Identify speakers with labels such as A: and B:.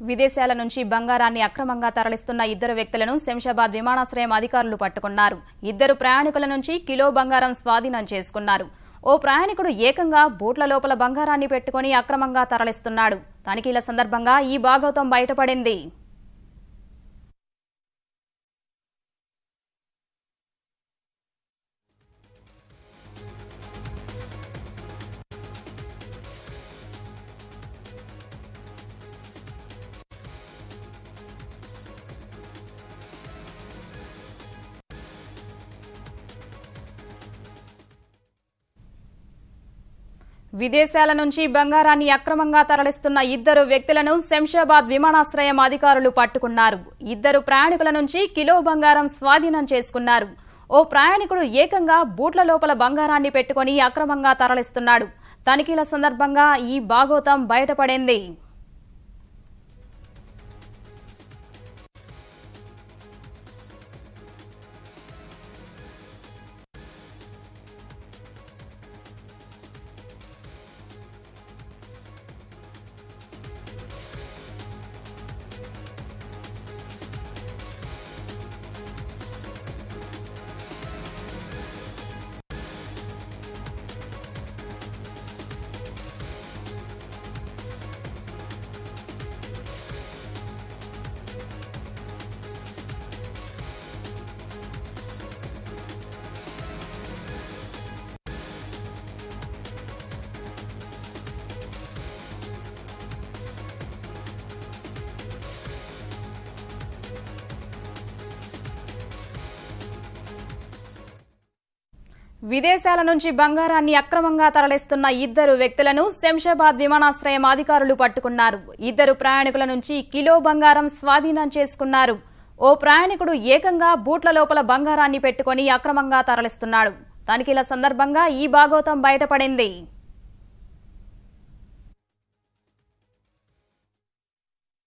A: విదేశాల నుంచి బంగారాన్ని అక్రమంగా తరలిస్తున్న ఇద్దరు వ్యక్తులను శంషాబాద్ విమానాశ్రయం అధికారులు పట్టుకున్నారు. ఇద్దరు ప్రయాణికుల నుంచి కిలో బంగారం స్వాధీనం చేసుకున్నారు. ఓ ప్రయాణికుడు ఏకంగా బోట్ల లోపల బంగారాన్ని పెట్టుకుని అక్రమంగా తరలిస్తున్నాడు. తనిఖీల సందర్భంగా ఈ భాగోతం బయటపడింది. విదేశాల నుంచి బంగారాన్ని అక్రమంగా తరలిస్తున్న ఇద్దరు వ్యక్తులను శంషాబాద్ విమానాశ్రయం అధికారులు పట్టుకున్నారు. ఇద్దరు ప్రయాణికుల నుంచి కిలో బంగారం స్వాధీనం చేసుకున్నారు. ఓ ప్రయాణికుడు ఏకంగా బూట్ల లోపల బంగారాన్ని పెట్టుకుని అక్రమంగా తరలిస్తున్నాడు. తనిఖీల సందర్భంగా ఈ భాగోతం బయటపడింది. విదేశాల నుంచి బంగారాన్ని అక్రమంగా తరలిస్తున్న ఇద్దరు వ్యక్తులను శంషాబాద్ విమానాశ్రయం అధికారులు పట్టుకున్నారు. ఇద్దరు ప్రయాణికుల నుంచి కిలో బంగారం స్వాధీనం చేసుకున్నారు. ఓ ప్రయాణికుడు ఏకంగా బూట్ల లోపల బంగారాన్ని పెట్టుకుని అక్రమంగా తరలిస్తున్నాడు. తనిఖీల సందర్భంగా ఈ భాగోతం బయటపడింది.